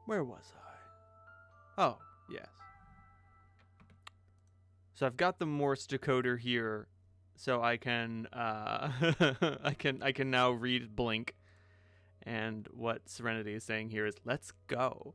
Where was I? Oh, yes. So I've got the Morse decoder here, so I can I can now read Blink. And what Serenity is saying here is, let's go.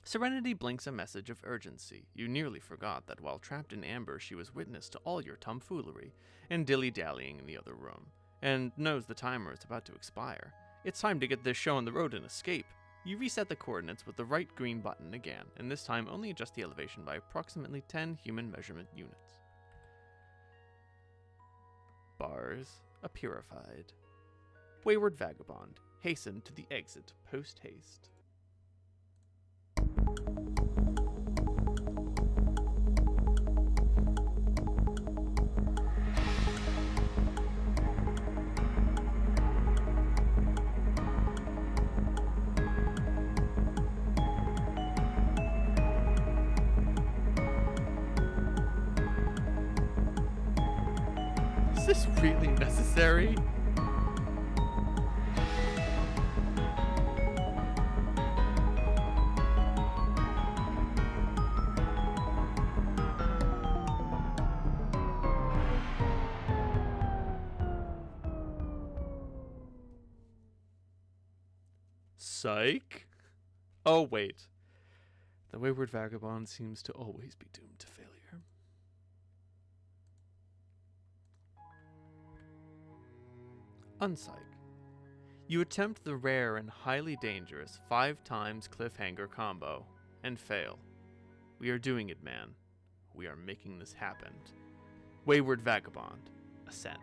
Serenity blinks a message of urgency. You nearly forgot that while trapped in amber, she was witness to all your tomfoolery and dilly-dallying in the other room, and knows the timer is about to expire. It's time to get this show on the road and escape. You reset the coordinates with the right green button again, and this time only adjust the elevation by approximately 10 human measurement units. Bars, a purified. Wayward vagabond, hasten to the exit post-haste. Is this really necessary? Psych? Oh, wait. The wayward vagabond seems to always be doomed to failure. Unpsych. You attempt the rare and highly dangerous 5 times cliffhanger combo, and fail. We are doing it, man. We are making this happen. Wayward vagabond, ascend.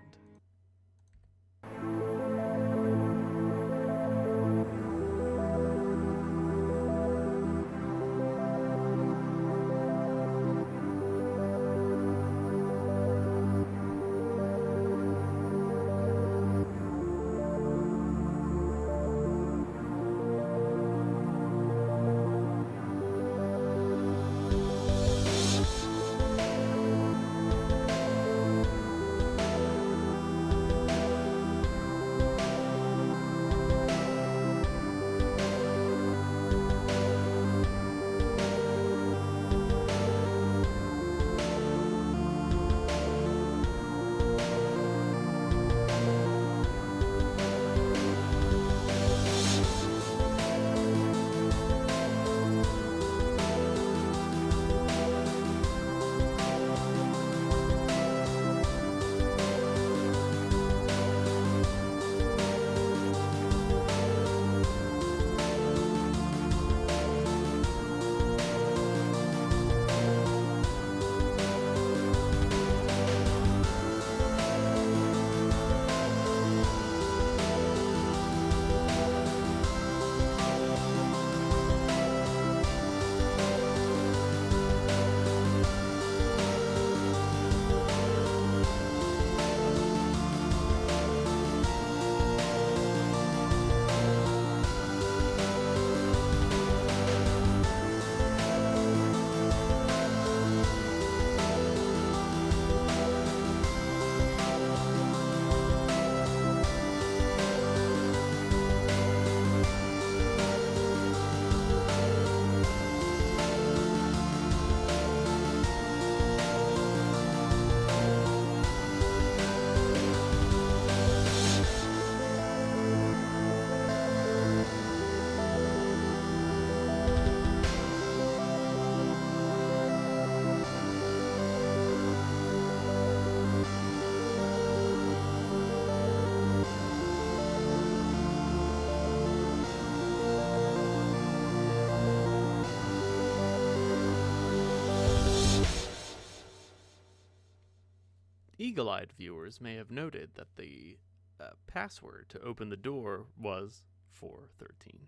Eagle-eyed viewers may have noted that the password to open the door was 413.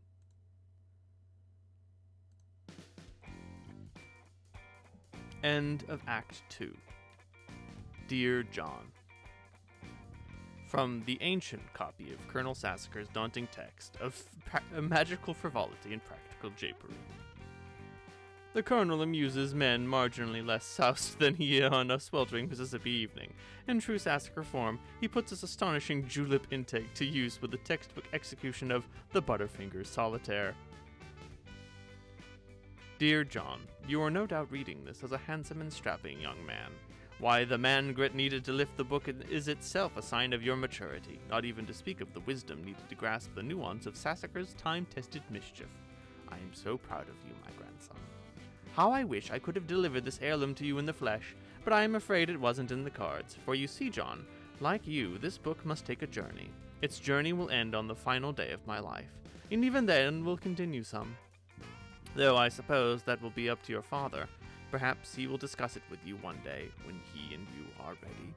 End of Act 2. Dear John. From the ancient copy of Colonel Sassacre's daunting text of magical frivolity and practical japery. The Colonel amuses men marginally less soused than he on a sweltering Mississippi evening. In true Sassacre form, he puts his astonishing julep intake to use with the textbook execution of the Butterfingers Solitaire. Dear John, you are no doubt reading this as a handsome and strapping young man. Why, the man grit needed to lift the book is itself a sign of your maturity, not even to speak of the wisdom needed to grasp the nuance of Sassacre's time-tested mischief. I am so proud of you, my grandson. How I wish I could have delivered this heirloom to you in the flesh, but I am afraid it wasn't in the cards, for you see, John, like you, this book must take a journey. Its journey will end on the final day of my life, and even then will continue some. Though I suppose that will be up to your father. Perhaps he will discuss it with you one day when he and you are ready.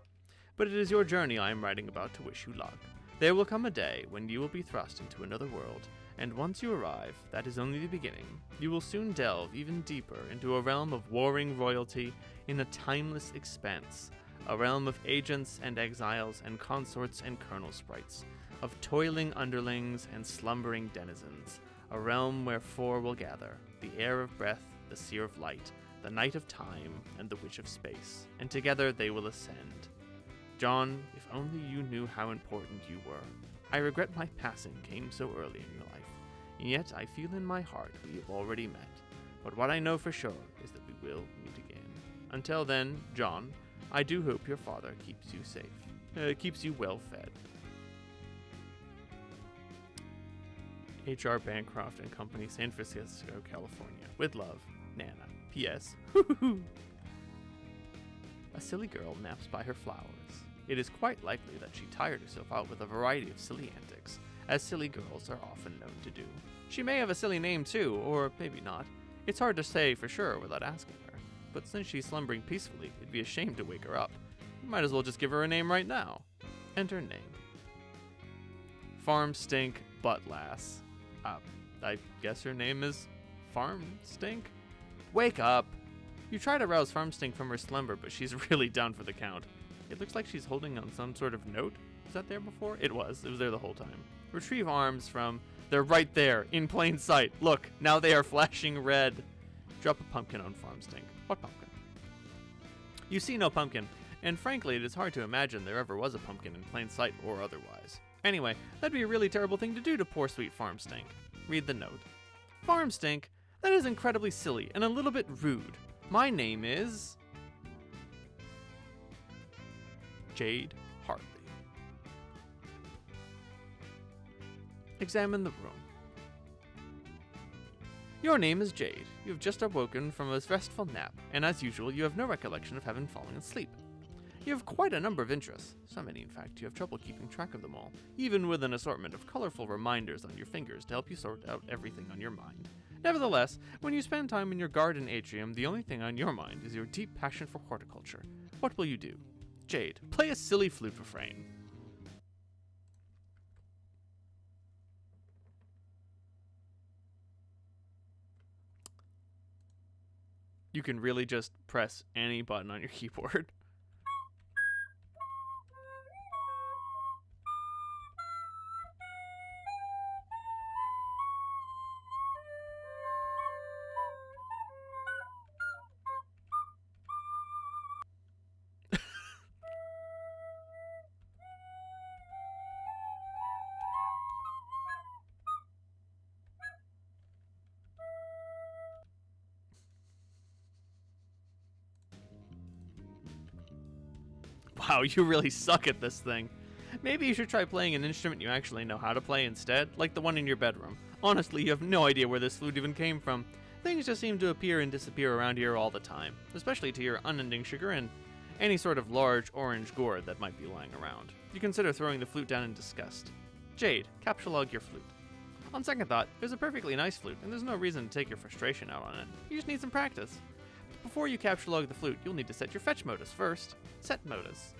But it is your journey I am writing about to wish you luck. There will come a day when you will be thrust into another world, and once you arrive, that is only the beginning. You will soon delve even deeper into a realm of warring royalty in a timeless expanse, a realm of agents and exiles and consorts and colonel sprites, of toiling underlings and slumbering denizens, a realm where four will gather, the heir of breath, the seer of light, the knight of time, and the witch of space, and together they will ascend. John, if only you knew how important you were. I regret my passing came so early in your life, and yet I feel in my heart we have already met. But what I know for sure is that we will meet again. Until then, John, I do hope your father keeps you safe, keeps you well fed. H.R. Bancroft and Company, San Francisco, California. With love, Nana. P.S. A silly girl naps by her flowers. It is quite likely that she tired herself out with a variety of silly antics, as silly girls are often known to do. She may have a silly name too, or maybe not. It's hard to say for sure without asking her, but since she's slumbering peacefully, it'd be a shame to wake her up. You might as well just give her a name right now. Enter name. Farm Stink Butt Lass. I guess her name is Farm Stink? Wake up! You try to rouse Farm Stink from her slumber, but she's really down for the count. It looks like she's holding on some sort of note. Was that there before? It was there the whole time. Retrieve arms from... They're right there, in plain sight. Look, now they are flashing red. Drop a pumpkin on Farm Stink. What pumpkin? You see no pumpkin, and frankly, it is hard to imagine there ever was a pumpkin in plain sight or otherwise. Anyway, that'd be a really terrible thing to do to poor sweet Farm Stink. Read the note. Farm Stink, that is incredibly silly and a little bit rude. My name is... Jade Hartley. Examine the room. Your name is Jade. You have just awoken from a restful nap, and as usual, you have no recollection of having fallen asleep. You have quite a number of interests, so many in fact you have trouble keeping track of them all, even with an assortment of colorful reminders on your fingers to help you sort out everything on your mind. Nevertheless, when you spend time in your garden atrium, the only thing on your mind is your deep passion for horticulture. What will you do? Jade, play a silly flute refrain. You can really just press any button on your keyboard. Wow, you really suck at this thing. Maybe you should try playing an instrument you actually know how to play instead, like the one in your bedroom. Honestly, you have no idea where this flute even came from. Things just seem to appear and disappear around here all the time, especially to your unending chagrin. Any sort of large orange gourd that might be lying around. You consider throwing the flute down in disgust. Jade, captchalogue your flute. On second thought, it was a perfectly nice flute, and there's no reason to take your frustration out on it. You just need some practice. Before you captchalogue the flute, you'll need to set your fetch modus first. Set modus.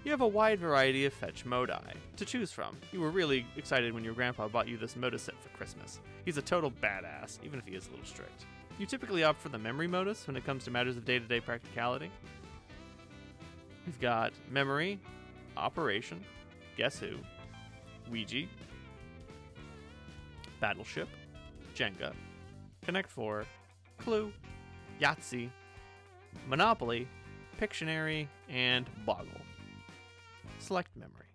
You have a wide variety of fetch modi to choose from. You were really excited when your grandpa bought you this modus set for Christmas. He's a total badass, even if he is a little strict. You typically opt for the memory modus when it comes to matters of day-to-day practicality. We've got memory, operation, guess who, Ouija, battleship, Jenga, Connect 4, Clue, Yahtzee, Monopoly, Pictionary, and Boggle. Select memory.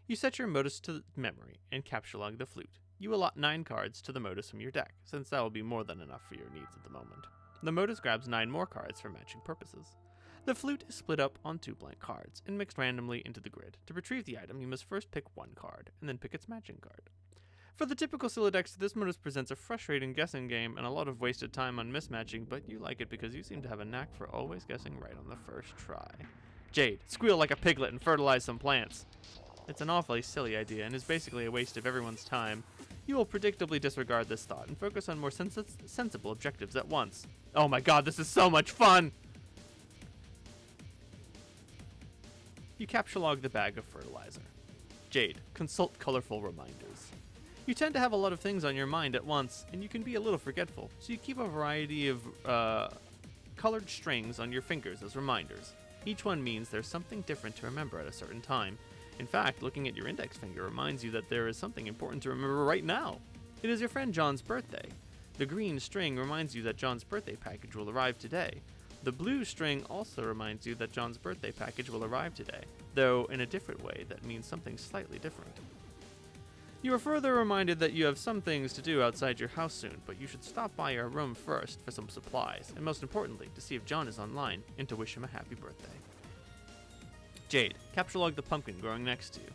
You set your modus to memory and captchalogue the flute. You allot 9 cards to the Modus from your deck, since that will be more than enough for your needs at the moment. The Modus grabs 9 more cards for matching purposes. The flute is split up on 2 blank cards and mixed randomly into the grid. To retrieve the item, you must first pick 1 card, and then pick its matching card. For the typical Sylladex, this Modus presents a frustrating guessing game and a lot of wasted time on mismatching, but you like it because you seem to have a knack for always guessing right on the first try. Jade, squeal like a piglet and fertilize some plants. It's an awfully silly idea and is basically a waste of everyone's time. You will predictably disregard this thought and focus on more sensible objectives at once. Oh my god, this is so much fun! You capture log the bag of fertilizer. Jade, consult colorful reminders. You tend to have a lot of things on your mind at once, and you can be a little forgetful, so you keep a variety of colored strings on your fingers as reminders. Each one means there's something different to remember at a certain time. In fact, looking at your index finger reminds you that there is something important to remember right now. It is your friend John's birthday. The green string reminds you that John's birthday package will arrive today. The blue string also reminds you that John's birthday package will arrive today, though in a different way that means something slightly different. You are further reminded that you have some things to do outside your house soon, but you should stop by your room first for some supplies, and most importantly, to see if John is online and to wish him a happy birthday. Jade, capture log the pumpkin growing next to you.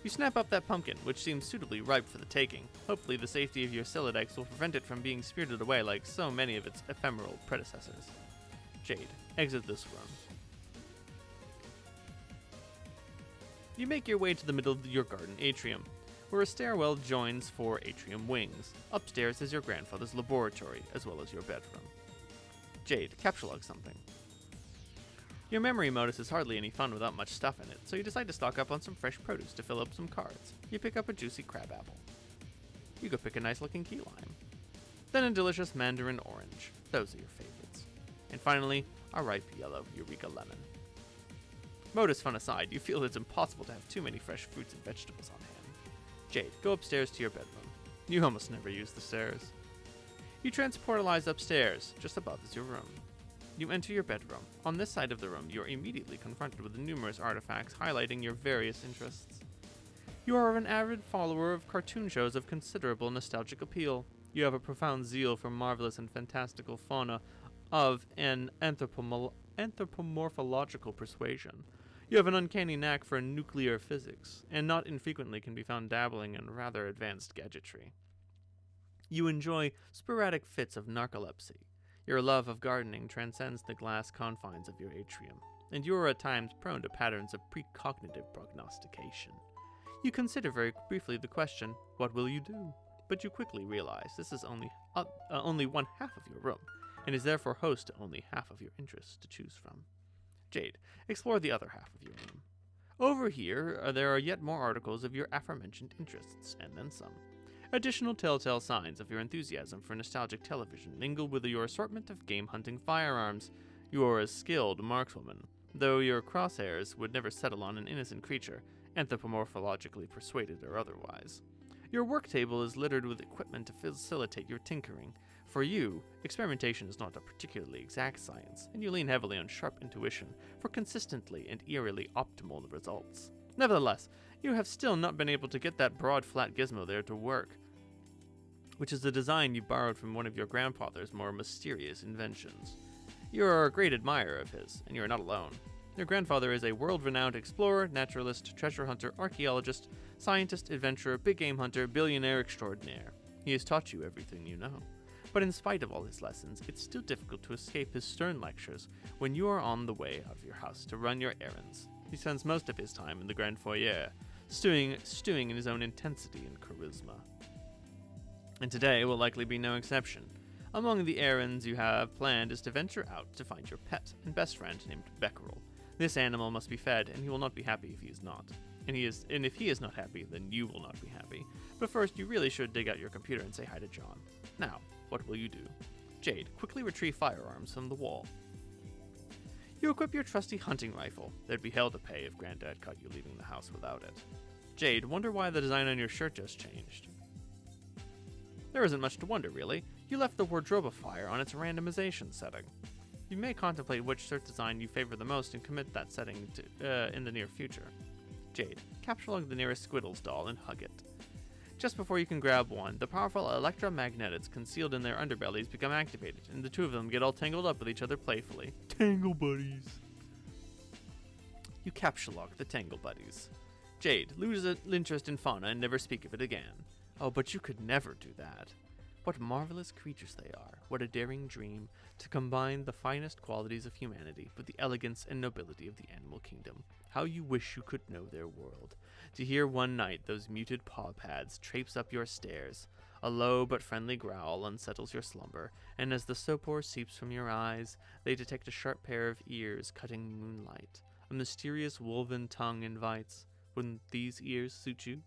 You snap up that pumpkin, which seems suitably ripe for the taking. Hopefully the safety of your Sylladex will prevent it from being spirited away like so many of its ephemeral predecessors. Jade, exit this room. You make your way to the middle of your garden atrium, where a stairwell joins 4 atrium wings. Upstairs is your grandfather's laboratory, as well as your bedroom. Jade, capture log something. Your memory modus is hardly any fun without much stuff in it, so you decide to stock up on some fresh produce to fill up some cards. You pick up a juicy crab apple. You go pick a nice looking key lime. Then a delicious mandarin orange. Those are your favorites. And finally, a ripe yellow Eureka lemon. Modus fun aside, you feel it's impossible to have too many fresh fruits and vegetables on hand. Jade, go upstairs to your bedroom. You almost never use the stairs. You transportalize upstairs. Just above is your room. You enter your bedroom. On this side of the room, you are immediately confronted with numerous artifacts highlighting your various interests. You are an avid follower of cartoon shows of considerable nostalgic appeal. You have a profound zeal for marvelous and fantastical fauna of an anthropomorphological persuasion. You have an uncanny knack for nuclear physics, and not infrequently can be found dabbling in rather advanced gadgetry. You enjoy sporadic fits of narcolepsy. Your love of gardening transcends the glass confines of your atrium, and you are at times prone to patterns of precognitive prognostication. You consider very briefly the question, what will you do? But you quickly realize this is only one half of your room, and is therefore host to only half of your interests to choose from. Jade, explore the other half of your room. Over here, there are yet more articles of your aforementioned interests, and then some. Additional telltale signs of your enthusiasm for nostalgic television mingle with your assortment of game-hunting firearms. You are a skilled markswoman, though your crosshairs would never settle on an innocent creature, anthropomorphologically persuaded or otherwise. Your work table is littered with equipment to facilitate your tinkering. For you, experimentation is not a particularly exact science, and you lean heavily on sharp intuition for consistently and eerily optimal results. Nevertheless, you have still not been able to get that broad flat gizmo there to work, which is a design you borrowed from one of your grandfather's more mysterious inventions. You are a great admirer of his, and you are not alone. Your grandfather is a world-renowned explorer, naturalist, treasure hunter, archaeologist, scientist, adventurer, big game hunter, billionaire extraordinaire. He has taught you everything you know. But in spite of all his lessons, it's still difficult to escape his stern lectures when you are on the way out of your house to run your errands. He spends most of his time in the grand foyer, stewing in his own intensity and charisma. And today will likely be no exception. Among the errands you have planned is to venture out to find your pet and best friend named Beckerel. This animal must be fed, and he will not be happy if he is not. And if he is not happy, then you will not be happy. But first, you really should dig out your computer and say hi to John. Now, what will you do? Jade, quickly retrieve firearms from the wall. You equip your trusty hunting rifle. There'd be hell to pay if Granddad caught you leaving the house without it. Jade, wonder why the design on your shirt just changed. There isn't much to wonder, really. You left the wardrobifier on its randomization setting. You may contemplate which shirt design you favor the most and commit that setting to, in the near future. Jade, capture log the nearest Squiddles doll and hug it. Just before you can grab one, the powerful electromagnets concealed in their underbellies become activated, and the two of them get all tangled up with each other playfully. Tangle buddies. You capture lock the Tangle Buddies. Jade, lose interest in fauna and never speak of it again. Oh, but you could never do that. What marvelous creatures they are. What a daring dream to combine the finest qualities of humanity with the elegance and nobility of the animal kingdom. How you wish you could know their world. To hear one night those muted paw pads traipse up your stairs. A low but friendly growl unsettles your slumber, and as the sopor seeps from your eyes, they detect a sharp pair of ears cutting moonlight. A mysterious woven tongue invites. Wouldn't these ears suit you?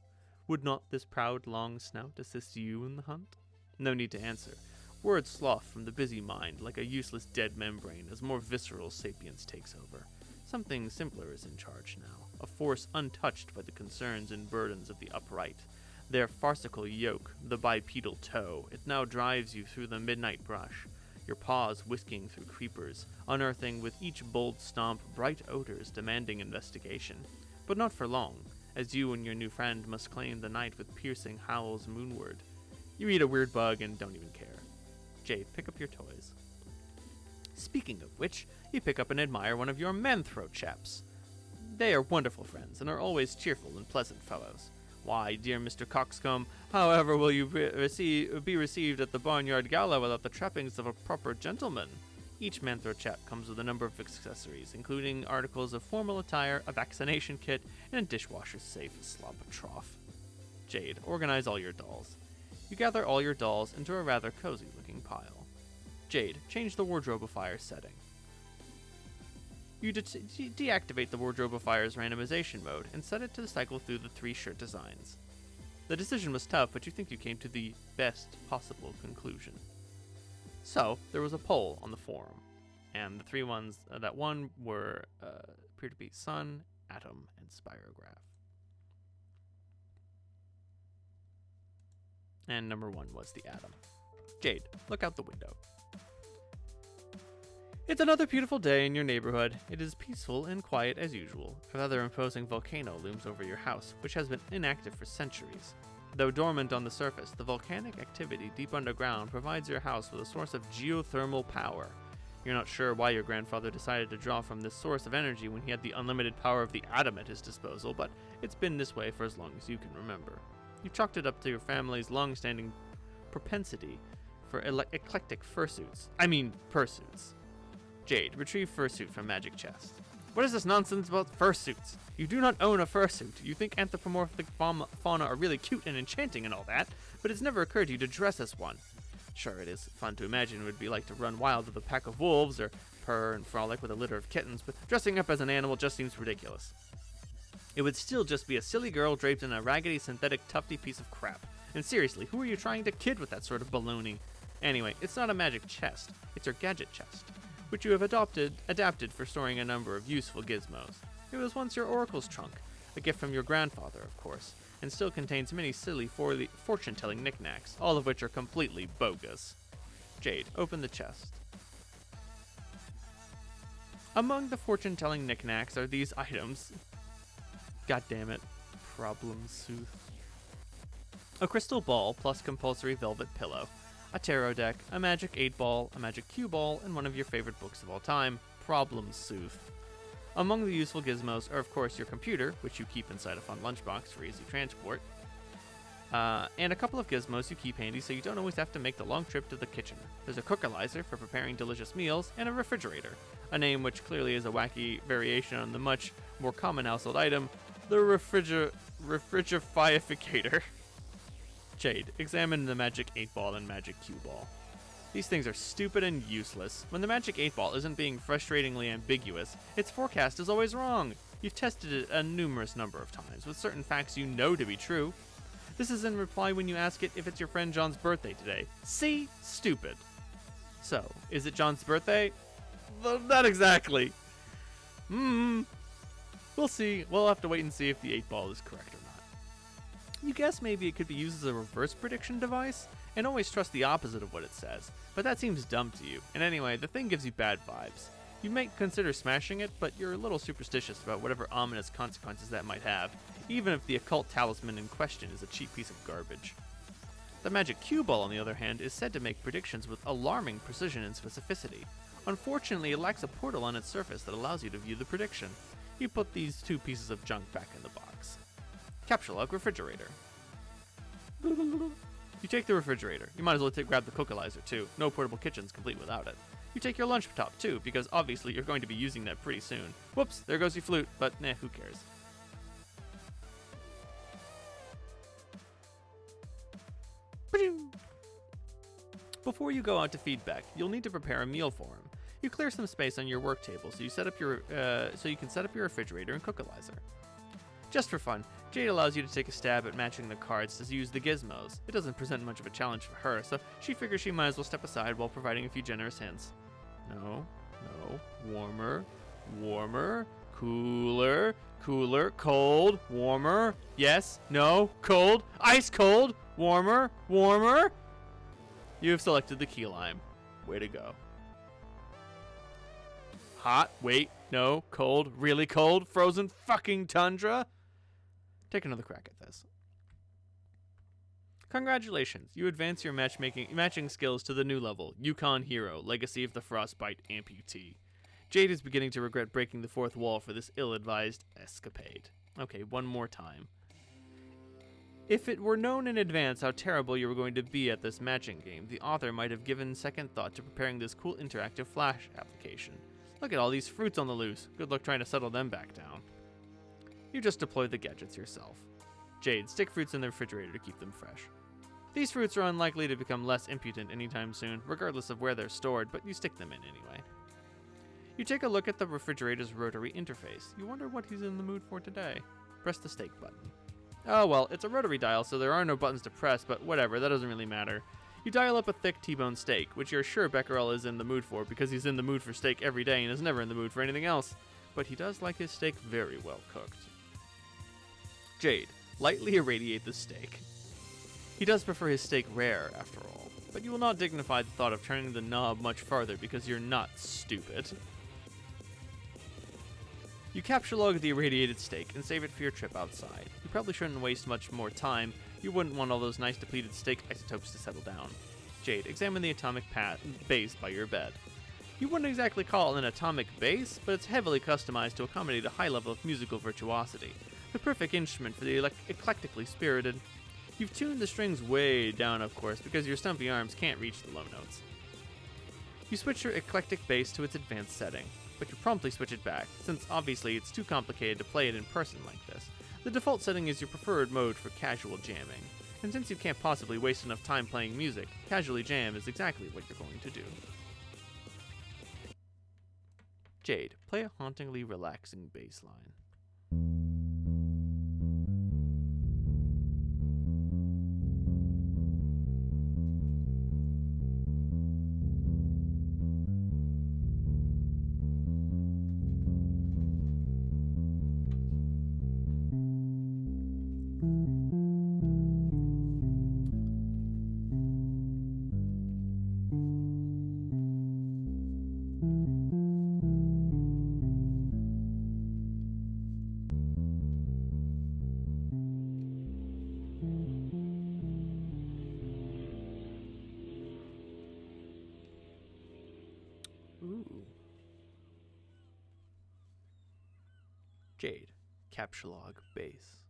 Would not this proud long snout assist you in the hunt? No need to answer. Words slough from the busy mind like a useless dead membrane as more visceral sapience takes over. Something simpler is in charge now, a force untouched by the concerns and burdens of the upright. Their farcical yoke, the bipedal toe, it now drives you through the midnight brush, your paws whisking through creepers, unearthing with each bold stomp bright odors demanding investigation. But not for long, as you and your new friend must claim the night with piercing howls moonward. You eat a weird bug and don't even care. Jade, pick up your toys. Speaking of which, you pick up and admire one of your manthro chaps. They are wonderful friends and are always cheerful and pleasant fellows. Why, dear Mr. Coxcomb, however will you be received at the barnyard gala without the trappings of a proper gentleman? Each manthro chap comes with a number of accessories, including articles of formal attire, a vaccination kit, and a dishwasher-safe slop trough. Jade, organize all your dolls. You gather all your dolls into a rather cozy-looking pile. Jade, change the wardrobifier setting. You deactivate the wardrobifier's randomization mode and set it to cycle through the 3 shirt designs. The decision was tough, but you think you came to the best possible conclusion. So, there was a poll on the forum, and the 3 ones that won were appear to be Sun, Atom, and Spirograph. And number 1 was the Atom. Jade, look out the window. It's another beautiful day in your neighborhood. It is peaceful and quiet as usual. A rather imposing volcano looms over your house, which has been inactive for centuries. Though dormant on the surface, the volcanic activity deep underground provides your house with a source of geothermal power. You're not sure why your grandfather decided to draw from this source of energy when he had the unlimited power of the atom at his disposal, but it's been this way for as long as you can remember. You've chalked it up to your family's long-standing propensity for eclectic fursuits. Jade, retrieve fursuit from magic chest. What is this nonsense about fursuits? You do not own a fursuit. You think anthropomorphic fauna are really cute and enchanting and all that, but it's never occurred to you to dress as one. Sure, it is fun to imagine it would be like to run wild with a pack of wolves or purr and frolic with a litter of kittens, but dressing up as an animal just seems ridiculous. It would still just be a silly girl draped in a raggedy synthetic tufty piece of crap. And seriously, who are you trying to kid with that sort of baloney? Anyway, it's not a magic chest, it's your gadget chest, which you have adapted for storing a number of useful gizmos. It was once your oracle's trunk, a gift from your grandfather, of course, and still contains many silly fortune-telling knickknacks, all of which are completely bogus. Jade, open the chest. Among the fortune-telling knickknacks are these items. God damn it. Problem Sooth. A crystal ball plus compulsory velvet pillow. A tarot deck, a magic 8-ball, a magic cue ball, and one of your favorite books of all time, Problem Sooth. Among the useful gizmos are of course your computer, which you keep inside a fun lunchbox for easy transport, and a couple of gizmos you keep handy so you don't always have to make the long trip to the kitchen. There's a cookalizer for preparing delicious meals, and a refrigerator, a name which clearly is a wacky variation on the much more common household item, the refrigerificator. Jade, examine the magic 8-ball and magic cue ball. These things are stupid and useless. When the magic 8-ball isn't being frustratingly ambiguous, its forecast is always wrong. You've tested it a numerous number of times, with certain facts you know to be true. This is in reply when you ask it if it's your friend John's birthday today. See? Stupid. So, is it John's birthday? Well, not exactly. We'll see. We'll have to wait and see if the 8-ball is correct or not. You guess maybe it could be used as a reverse prediction device? And always trust the opposite of what it says. But that seems dumb to you. And anyway, the thing gives you bad vibes. You might consider smashing it, but you're a little superstitious about whatever ominous consequences that might have, even if the occult talisman in question is a cheap piece of garbage. The magic cue ball, on the other hand, is said to make predictions with alarming precision and specificity. Unfortunately, it lacks a portal on its surface that allows you to view the prediction. You put these two pieces of junk back in the box. Capsulog refrigerator. You take the refrigerator. You might as well grab the cookalizer too. No portable kitchen's complete without it. You take your lunch top too, because obviously you're going to be using that pretty soon. Whoops, there goes your flute, but who cares. Before you go out to feedback, you'll need to prepare a meal for him. You clear some space on your work table so you can set up your refrigerator and cookalizer. Just for fun, Jade allows you to take a stab at matching the cards to use the gizmos. It doesn't present much of a challenge for her, so she figures she might as well step aside while providing a few generous hints. No, warmer, cooler, cold, warmer, yes, no, cold, ice cold, warmer. You have selected the key lime. Way to go. Hot, wait, no, cold, really cold, frozen fucking tundra. Take another crack at this. Congratulations, you advance your matching skills to the new level, Yukon Hero, Legacy of the Frostbite Amputee. Jade is beginning to regret breaking the fourth wall for this ill-advised escapade. Okay, one more time. If it were known in advance how terrible you were going to be at this matching game, the author might have given second thought to preparing this cool interactive Flash application. Look at all these fruits on the loose. Good luck trying to settle them back down. You just deploy the gadgets yourself. Jade, stick fruits in the refrigerator to keep them fresh. These fruits are unlikely to become less impudent anytime soon, regardless of where they're stored, but you stick them in anyway. You take a look at the refrigerator's rotary interface. You wonder what he's in the mood for today. Press the steak button. Oh well, it's a rotary dial, so there are no buttons to press, but whatever, that doesn't really matter. You dial up a thick T-bone steak, which you're sure Becquerel is in the mood for because he's in the mood for steak every day and is never in the mood for anything else. But he does like his steak very well cooked. Jade, lightly irradiate the steak. He does prefer his steak rare, after all, but you will not dignify the thought of turning the knob much farther because you're not stupid. You capsulog the irradiated steak and save it for your trip outside. You probably shouldn't waste much more time. You wouldn't want all those nice depleted steak isotopes to settle down. Jade, examine the atomic base by your bed. You wouldn't exactly call it an atomic base, but it's heavily customized to accommodate a high level of musical virtuosity. The perfect instrument for the eclectically spirited. You've tuned the strings way down, of course, because your stumpy arms can't reach the low notes. You switch your eclectic bass to its advanced setting, but you promptly switch it back, since obviously it's too complicated to play it in person like this. The default setting is your preferred mode for casual jamming, and since you can't possibly waste enough time playing music, casually jam is exactly what you're going to do. Jade, play a hauntingly relaxing bass line. Ooh. Jade, capsulog bass.